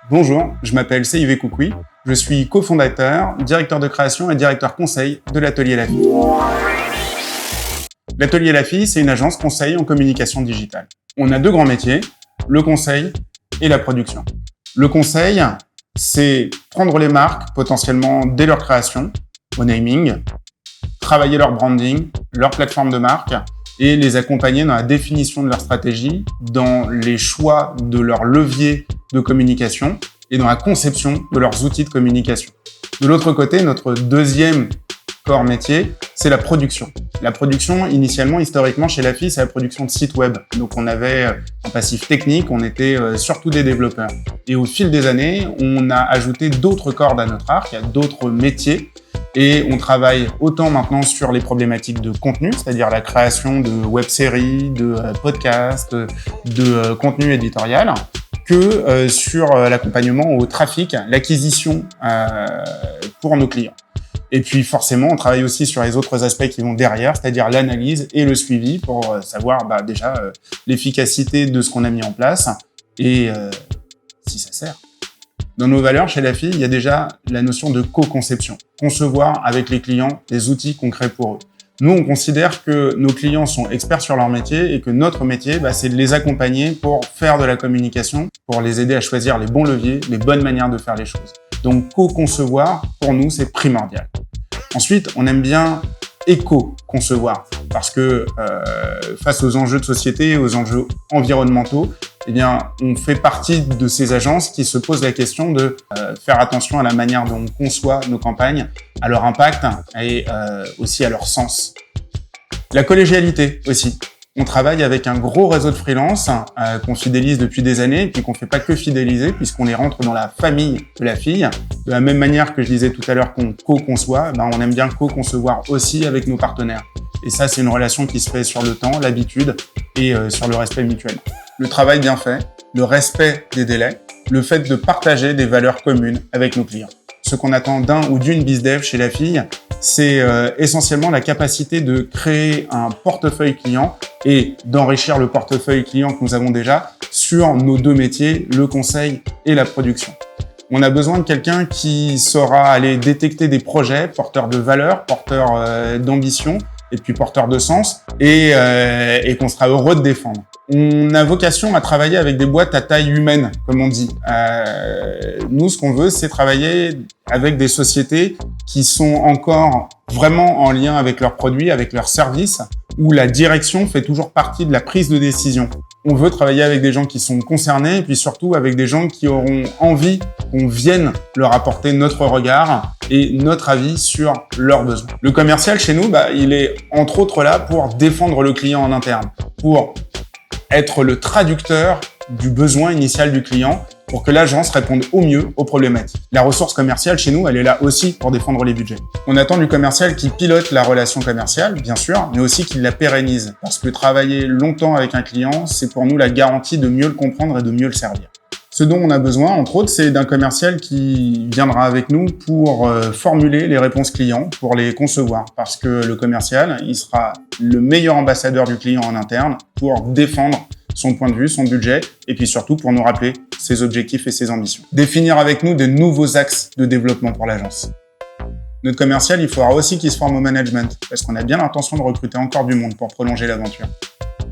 Bonjour, je m'appelle Seive Koukoui, je suis cofondateur, directeur de création et directeur conseil de l'Atelier La Fille. L'Atelier La Fille, c'est une agence conseil en communication digitale. On a deux grands métiers, le conseil et la production. Le conseil, c'est prendre les marques potentiellement dès leur création, au naming, travailler leur branding, leur plateforme de marque et les accompagner dans la définition de leur stratégie, dans les choix de leur levier de communication et dans la conception de leurs outils de communication. De l'autre côté, notre deuxième corps métier, c'est la production. La production, initialement, historiquement, chez La Fille, c'est la production de sites web. Donc on avait un passif technique, on était surtout des développeurs. Et au fil des années, on a ajouté d'autres cordes à notre arc, d'autres métiers. Et on travaille autant maintenant sur les problématiques de contenu, c'est-à-dire la création de web-séries, de podcasts, de contenu éditorial, que sur l'accompagnement au trafic, l'acquisition pour nos clients. Et puis forcément, on travaille aussi sur les autres aspects qui vont derrière, c'est-à-dire l'analyse et le suivi pour savoir déjà l'efficacité de ce qu'on a mis en place et si ça sert. Dans nos valeurs chez La Fille, il y a déjà la notion de co-conception. Concevoir avec les clients des outils qu'on crée pour eux. Nous, on considère que nos clients sont experts sur leur métier et que notre métier, c'est de les accompagner pour faire de la communication, pour les aider à choisir les bons leviers, les bonnes manières de faire les choses. Donc, co-concevoir, pour nous, c'est primordial. Ensuite, on aime bien éco-concevoir parce que face aux enjeux de société, aux enjeux environnementaux, on fait partie de ces agences qui se posent la question de faire attention à la manière dont on conçoit nos campagnes, à leur impact et aussi à leur sens. La collégialité aussi. On travaille avec un gros réseau de freelance qu'on fidélise depuis des années et puis qu'on fait pas que fidéliser puisqu'on les rentre dans la famille de La Fille. De la même manière que je disais tout à l'heure qu'on co-conçoit, on aime bien co-concevoir aussi avec nos partenaires. Et ça, c'est une relation qui se fait sur le temps, l'habitude et sur le respect mutuel. Le travail bien fait, le respect des délais, le fait de partager des valeurs communes avec nos clients. Ce qu'on attend d'un ou d'une bizdev chez La Fille, c'est essentiellement la capacité de créer un portefeuille client et d'enrichir le portefeuille client que nous avons déjà sur nos deux métiers, le conseil et la production. On a besoin de quelqu'un qui saura aller détecter des projets porteurs de valeurs, porteurs d'ambition et puis porteurs de sens et qu'on sera heureux de défendre. On a vocation à travailler avec des boîtes à taille humaine, comme on dit. Nous, ce qu'on veut, c'est travailler avec des sociétés qui sont encore vraiment en lien avec leurs produits, avec leurs services, où la direction fait toujours partie de la prise de décision. On veut travailler avec des gens qui sont concernés et puis surtout avec des gens qui auront envie qu'on vienne leur apporter notre regard et notre avis sur leurs besoins. Le commercial, chez nous, il est entre autres là pour défendre le client en interne, pour être le traducteur du besoin initial du client pour que l'agence réponde au mieux aux problématiques. La ressource commerciale chez nous, elle est là aussi pour défendre les budgets. On attend du commercial qui pilote la relation commerciale, bien sûr, mais aussi qui la pérennise. Parce que travailler longtemps avec un client, c'est pour nous la garantie de mieux le comprendre et de mieux le servir. Ce dont on a besoin, entre autres, c'est d'un commercial qui viendra avec nous pour formuler les réponses clients, pour les concevoir. Parce que le commercial, il sera le meilleur ambassadeur du client en interne pour défendre son point de vue, son budget, et puis surtout pour nous rappeler ses objectifs et ses ambitions. Définir avec nous de nouveaux axes de développement pour l'agence. Notre commercial, il faudra aussi qu'il se forme au management, parce qu'on a bien l'intention de recruter encore du monde pour prolonger l'aventure.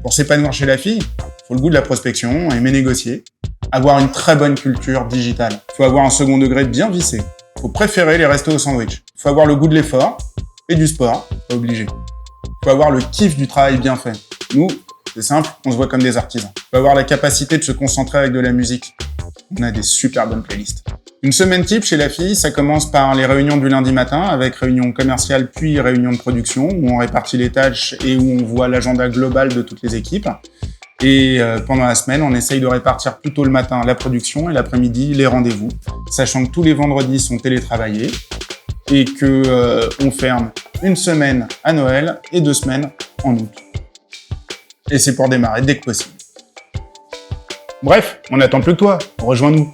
Pour s'épanouir chez La Fille, il faut le goût de la prospection, aimer négocier, avoir une très bonne culture digitale. Il faut avoir un second degré bien vissé. Il faut préférer les restos au sandwich. Il faut avoir le goût de l'effort et du sport, pas obligé. Il faut avoir le kiff du travail bien fait. Nous, c'est simple, on se voit comme des artisans. Il faut avoir la capacité de se concentrer avec de la musique. On a des super bonnes playlists. Une semaine type chez La Fille, ça commence par les réunions du lundi matin avec réunion commerciale puis réunion de production où on répartit les tâches et où on voit l'agenda global de toutes les équipes. Et pendant la semaine, on essaye de répartir plutôt le matin la production et l'après-midi les rendez-vous, sachant que tous les vendredis sont télétravaillés et que on ferme une semaine à Noël et 2 semaines en août. Et c'est pour démarrer dès que possible. Bref, on n'attend plus que toi, rejoins-nous.